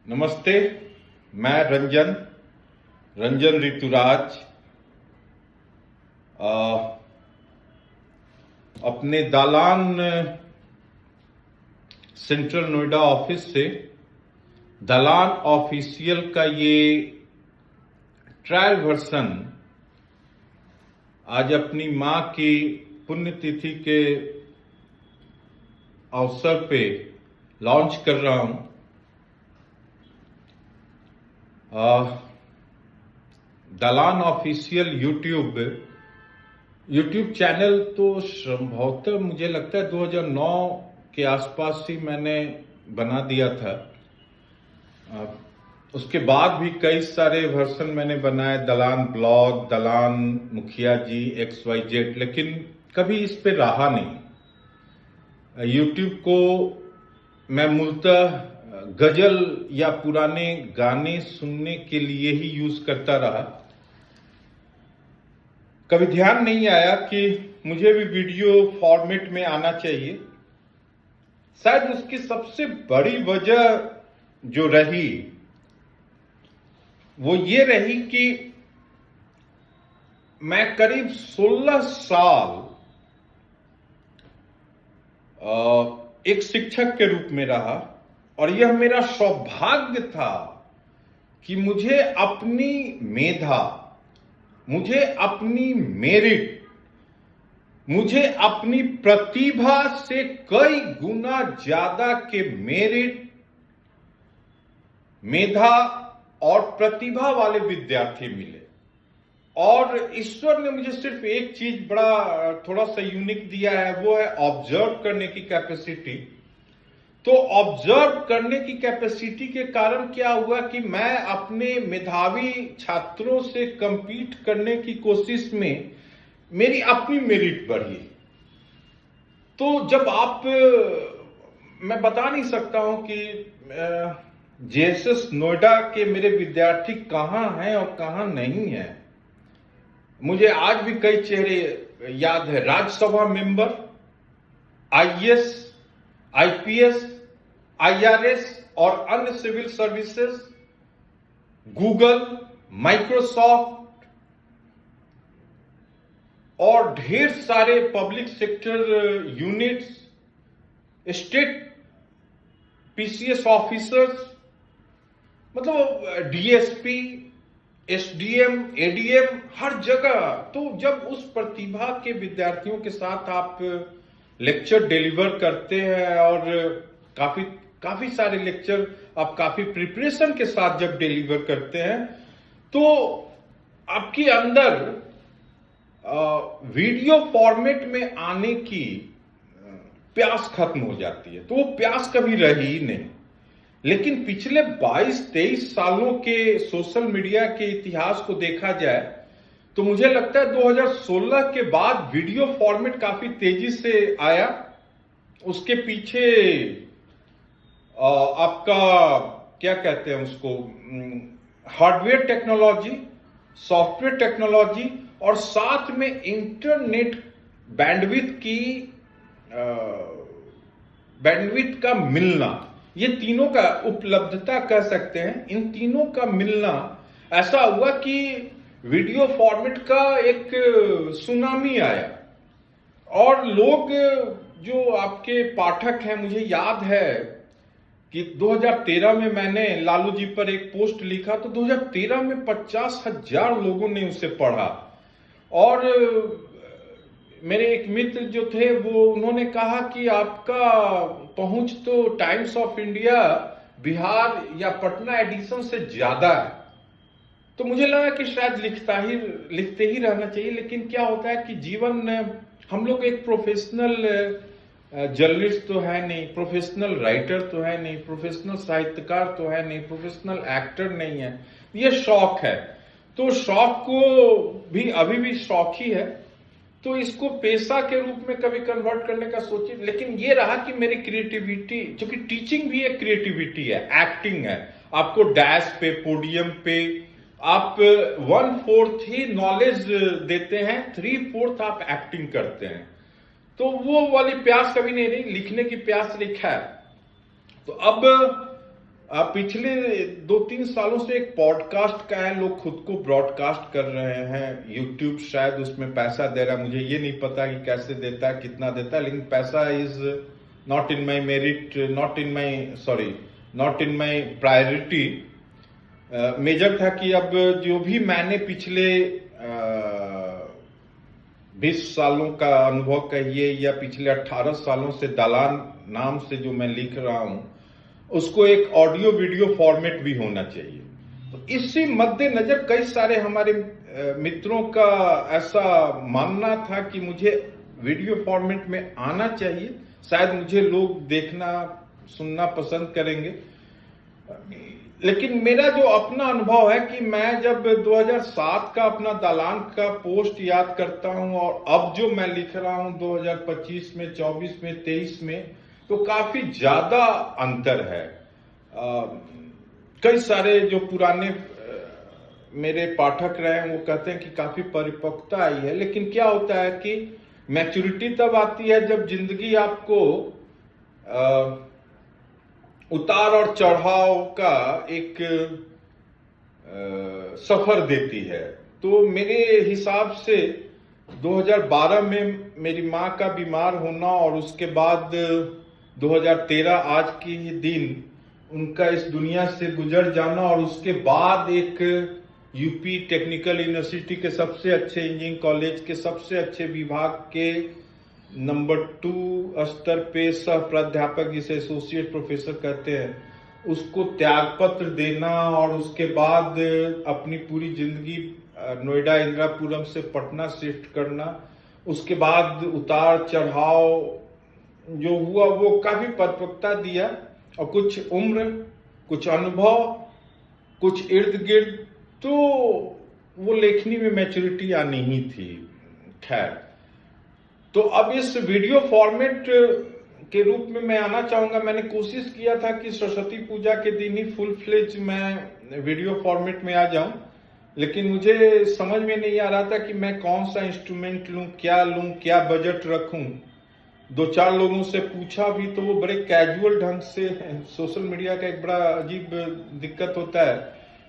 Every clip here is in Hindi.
नमस्ते। मैं रंजन ऋतुराज अपने दालान सेंट्रल नोएडा ऑफिस से दालान ऑफिशियल का ये ट्रायल वर्जन आज अपनी मां की पुण्यतिथि के अवसर पे लॉन्च कर रहा हूं। दालान ऑफिशियल यूट्यूब चैनल तो संभवतः मुझे लगता है 2009 के आसपास ही मैंने बना दिया था। उसके बाद भी कई सारे वर्जन मैंने बनाए, दलान ब्लॉग, दलान मुखिया जी, XYZ, लेकिन कभी इस पे रहा नहीं। यूट्यूब को मैं मूलतः गजल या पुराने गाने सुनने के लिए ही यूज करता रहा। कभी ध्यान नहीं आया कि मुझे भी वीडियो फॉर्मेट में आना चाहिए। शायद उसकी सबसे बड़ी वजह जो रही वो ये रही कि मैं करीब 16 साल एक शिक्षक के रूप में रहा और यह मेरा सौभाग्य था कि मुझे अपनी मेधा, मुझे अपनी मेरिट, मुझे अपनी प्रतिभा से कई गुना ज्यादा के मेरिट, मेधा और प्रतिभा वाले विद्यार्थी मिले। और ईश्वर ने मुझे सिर्फ एक चीज बड़ा थोड़ा सा यूनिक दिया है, वो है ऑब्जर्व करने की कैपेसिटी। तो ऑब्जर्व करने की कैपेसिटी के कारण क्या हुआ कि मैं अपने मेधावी छात्रों से compete करने की कोशिश में मेरी अपनी मेरिट बढ़ी। तो जब मैं बता नहीं सकता हूं कि JSS नोएडा के मेरे विद्यार्थी कहां हैं और कहां नहीं हैं। मुझे आज भी कई चेहरे याद है, Rajya Sabha member, IAS, IPS, IRS और अन्य सिविल सर्विसेज, गूगल, माइक्रोसॉफ्ट और ढेर सारे public sector units, state PCS officers, मतलब DSP, SDM, ADM, हर जगह। तो जब उस प्रतिभा के विद्यार्थियों के साथ आप लेक्चर डिलीवर करते हैं और काफी सारे लेक्चर आप काफी प्रिपरेशन के साथ जब डिलीवर करते हैं तो आपके अंदर वीडियो फॉर्मेट में आने की प्यास खत्म हो जाती है। तो वो प्यास कभी रही ही नहीं। लेकिन पिछले 22-23 सालों के सोशल मीडिया के इतिहास को देखा जाए तो मुझे लगता है 2016 के बाद वीडियो फॉर्मेट काफी तेजी से आया। उसके पीछे आपका क्या कहते हैं उसको, हार्डवेयर टेक्नोलॉजी, सॉफ्टवेयर टेक्नोलॉजी और साथ में इंटरनेट बैंडविड्थ का मिलना, ये तीनों का उपलब्धता कह सकते हैं। इन तीनों का मिलना ऐसा हुआ कि वीडियो फॉर्मेट का एक सुनामी आया और लोग जो आपके पाठक हैं, मुझे याद है कि 2013 में मैंने लालू जी पर एक पोस्ट लिखा तो 2013 में 50,000 लोगों ने उसे पढ़ा। और मेरे एक मित्र जो थे वो उन्होंने कहा कि आपका पहुंच तो टाइम्स ऑफ इंडिया बिहार या पटना एडिशन से ज्यादा है। तो मुझे लगा कि शायद लिखते ही रहना चाहिए। लेकिन क्या होता है कि जीवन, हम लोग एक प्रोफेशनल जर्नलिस्ट तो है नहीं, प्रोफेशनल राइटर तो है नहीं, प्रोफेशनल साहित्यकार तो है नहीं, प्रोफेशनल एक्टर नहीं है। ये शौक है। तो शौक को भी अभी भी शौक ही है, तो इसको पेशा के रूप में कभी कन्वर्ट करने का सोचिए। लेकिन ये रहा कि मेरी क्रिएटिविटी, क्योंकि टीचिंग भी एक क्रिएटिविटी है, एक्टिंग है। आपको डैश पे, पोडियम पे आप 1/4 ही नॉलेज देते हैं, 3/4 आप एक्टिंग करते हैं। तो वो वाली प्यास कभी नहीं रही, लिखने की प्यास लिखा है। तो अब पिछले 2-3 सालों से एक पॉडकास्ट का है, लोग खुद को ब्रॉडकास्ट कर रहे हैं। यूट्यूब शायद उसमें पैसा दे रहा है, मुझे ये नहीं पता कि कैसे देता है, कितना देता है, लेकिन पैसा is not in my merit, not in my priority. Major था कि अब जो भी मैंने पिछले 20 सालों का अनुभव कहिए या पिछले 18 सालों से दालान नाम से जो मैं लिख रहा हूं, उसको एक ऑडियो वीडियो फॉर्मेट भी होना चाहिए। तो इसी मद्देनजर कई सारे हमारे मित्रों का ऐसा मानना था कि मुझे वीडियो फॉर्मेट में आना चाहिए, शायद मुझे लोग देखना सुनना पसंद करेंगे। लेकिन मेरा जो अपना अनुभव है कि मैं जब 2007 का अपना दालान का पोस्ट याद करता हूं और अब जो मैं लिख रहा हूं 2025 में, 24 में, 23 में, तो काफी ज्यादा अंतर है। कई सारे जो पुराने मेरे पाठक रहे हैं वो कहते हैं कि काफी परिपक्वता आई है, लेकिन क्या होता है कि मैच्योरिटी तब आती है जब जिंदगी आपको उतार और चढ़ाव का एक सफर देती है। तो मेरे हिसाब से 2012 में मेरी माँ का बीमार होना और उसके बाद 2013 आज के ही दिन उनका इस दुनिया से गुजर जाना और उसके बाद एक यूपी टेक्निकल यूनिवर्सिटी के सबसे अच्छे इंजीनियरिंग कॉलेज के सबसे अच्छे विभाग के नंबर 2 स्तर पे सह प्राध्यापक जिसे एसोसिएट प्रोफेसर कहते हैं, उसको त्यागपत्र देना और उसके बाद अपनी पूरी जिंदगी नोएडा इंदिरापुरम से पटना शिफ्ट करना, उसके बाद उतार चढ़ाव जो हुआ वो काफी परिपक्वता दिया और कुछ उम्र, कुछ अनुभव, कुछ इर्द गिर्द, तो वो लेखनी में मैच्योरिटी आनी ही थी। खैर, तो अब इस वीडियो फॉर्मेट के रूप में मैं आना चाहूंगा। मैंने कोशिश किया था कि सरस्वती पूजा के दिन ही फुल फ्लेज मैं वीडियो फॉर्मेट में आ जाऊं, लेकिन मुझे समझ में नहीं आ रहा था कि मैं कौन सा इंस्ट्रूमेंट लूं, क्या बजट रखूं। 2-4 लोगों से पूछा भी तो वो बड़े कैजुअल ढंग से, सोशल मीडिया का एक बड़ा अजीब दिक्कत होता है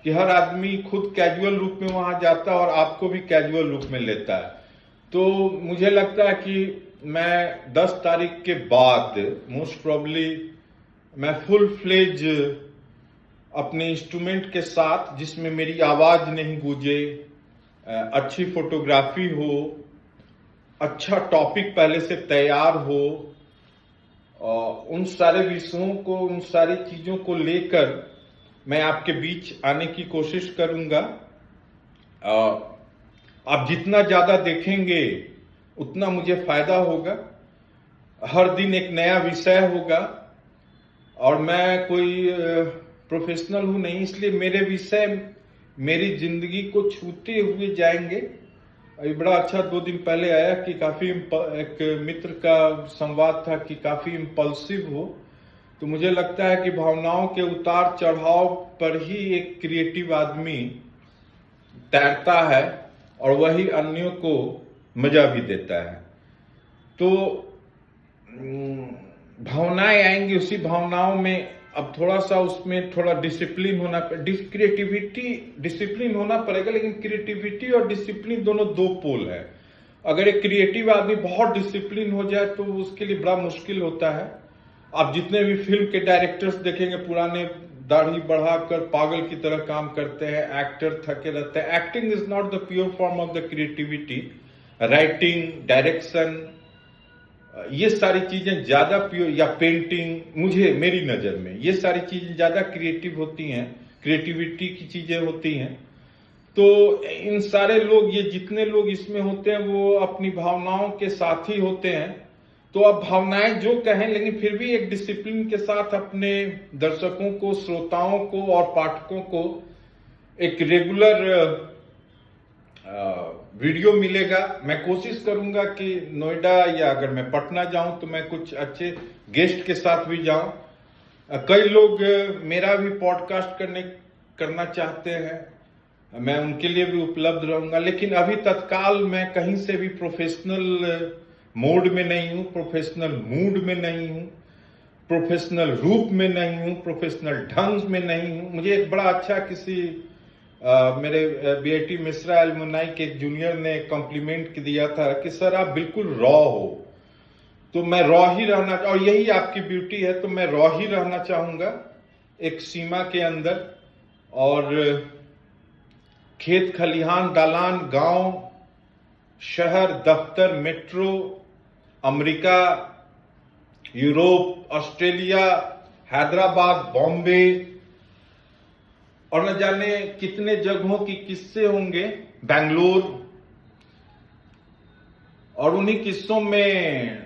कि हर आदमी खुद कैजुअल रूप में वहां जाता है और आपको भी कैजुअल रूप में लेता है। तो मुझे लगता है कि मैं 10 तारीख के बाद मोस्ट प्रॉब्ली मैं फुल फ्लेज अपने इंस्ट्रूमेंट के साथ, जिसमें मेरी आवाज नहीं गूंजे, अच्छी फोटोग्राफी हो, अच्छा टॉपिक पहले से तैयार हो, उन सारे विषयों को, उन सारी चीजों को लेकर मैं आपके बीच आने की कोशिश करूंगा। आप जितना ज्यादा देखेंगे उतना मुझे फायदा होगा। हर दिन एक नया विषय होगा और मैं कोई प्रोफेशनल हूं नहीं, इसलिए मेरे विषय मेरी जिंदगी को छूते हुए जाएंगे। अभी बड़ा अच्छा 2 दिन पहले आया कि काफी एक मित्र का संवाद था कि काफी इम्पल्सिव हो, तो मुझे लगता है कि भावनाओं के उतार चढ़ाव पर ही एक क्रिएटिव आदमी तैरता है और वही अन्यों को मजा भी देता है। तो भावनाएं आएंगी, उसी भावनाओं में अब थोड़ा सा उसमें थोड़ा डिसिप्लिन होना, डिसिप्लिन होना पड़ेगा, लेकिन क्रिएटिविटी और डिसिप्लिन दोनों 2 पोल है। अगर एक क्रिएटिव आदमी बहुत डिसिप्लिन हो जाए तो उसके लिए बड़ा मुश्किल होता है। आप जितने भी फिल्म के डायरेक्टर्स देखेंगे, पुराने दाढ़ी बढ़ाकर पागल की तरह काम करते हैं, एक्टर थके रहते हैं। Acting is not the pure form of the creativity. Writing, direction, ये सारी चीजें ज्यादा प्योर, या पेंटिंग, मेरी नजर में ये सारी चीजें ज्यादा क्रिएटिव होती हैं, क्रिएटिविटी की चीजें होती हैं। तो इन सारे लोग, ये जितने लोग इसमें होते हैं, वो अपनी भावनाओं के साथी होते हैं। तो अब भावनाएं जो कहें, लेकिन फिर भी एक डिसिप्लिन के साथ अपने दर्शकों को, श्रोताओं को और पाठकों को एक रेगुलर वीडियो मिलेगा। मैं कोशिश करूंगा कि नोएडा या अगर मैं पटना जाऊं तो मैं कुछ अच्छे गेस्ट के साथ भी जाऊं। कई लोग मेरा भी पॉडकास्ट करना चाहते हैं, मैं उनके लिए भी उपलब्ध रहूंगा। लेकिन अभी तत्काल मैं कहीं से भी प्रोफेशनल मोड में नहीं हूं, प्रोफेशनल मूड में नहीं हूं। प्रोफेशनल रूप में नहीं हूं, प्रोफेशनल ढंग में नहीं हूं। मुझे एक बड़ा अच्छा किसी मेरे बीआईटी मिश्रा एलुमनाई के एक जूनियर ने कॉम्प्लीमेंट दिया था कि सर आप बिल्कुल रॉ हो। तो मैं रॉ ही रहना, और यही आपकी ब्यूटी है, तो मैं रॉ ही रहना चाहूंगा एक सीमा के अंदर। और खेत खलिहान दालान गांव शहर दफ्तर metro America Europe Australia Hyderabad Bombay और न जाने कितने जगहों की किस्से होंगे, बेंगलोर, और उन्हीं किस्सों में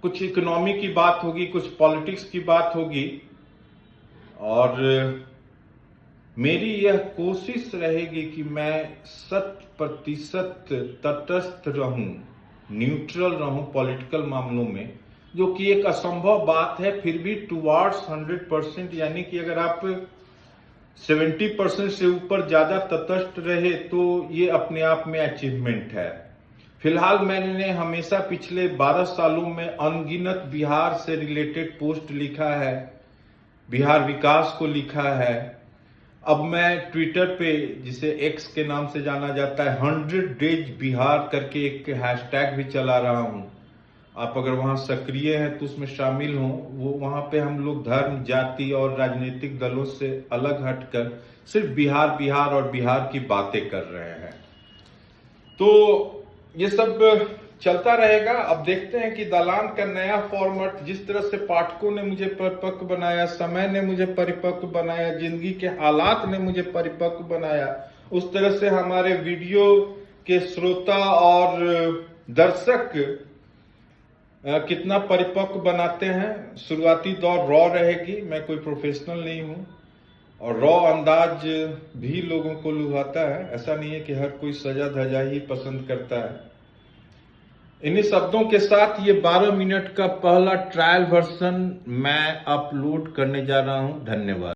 कुछ इकोनॉमी की बात होगी, कुछ पॉलिटिक्स की बात होगी। और मेरी यह कोशिश रहेगी कि मैं 100% तटस्थ रहूं, न्यूट्रल रहूं पॉलिटिकल मामलों में, जो कि एक असंभव बात है, फिर भी टुवार्ड्स 100%, यानी कि अगर आप 70% से ऊपर ज्यादा तटस्थ रहे तो ये अपने आप में अचीवमेंट है। फिलहाल मैंने हमेशा पिछले 12 सालों में अनगिनत बिहार से रिलेटेड पोस्ट लिखा है, बिहार विकास को लिखा है। अब मैं ट्विटर पे, जिसे एक्स के नाम से जाना जाता है, 100 डेज बिहार करके एक हैशटैग भी चला रहा हूं। आप अगर वहां सक्रिय हैं तो उसमें शामिल हों। वो वहां पे हम लोग धर्म जाति और राजनीतिक दलों से अलग हटकर सिर्फ बिहार बिहार और बिहार की बातें कर रहे हैं। तो ये सब चलता रहेगा। अब देखते हैं कि दालान का नया फॉर्मेट, जिस तरह से पाठकों ने मुझे परिपक्व बनाया, समय ने मुझे परिपक्व बनाया, जिंदगी के हालात ने मुझे परिपक्व बनाया, उस तरह से हमारे वीडियो के श्रोता और दर्शक कितना परिपक्व बनाते हैं। शुरुआती दौर रॉ रहेगी, मैं कोई प्रोफेशनल नहीं हूं, और रॉ अंदाज भी लोगों को लुभाता है। ऐसा नहीं है कि हर कोई सजा धजा ही पसंद करता है। इन्हीं शब्दों के साथ ये 12 मिनट का पहला ट्रायल वर्जन मैं अपलोड करने जा रहा हूं। धन्यवाद।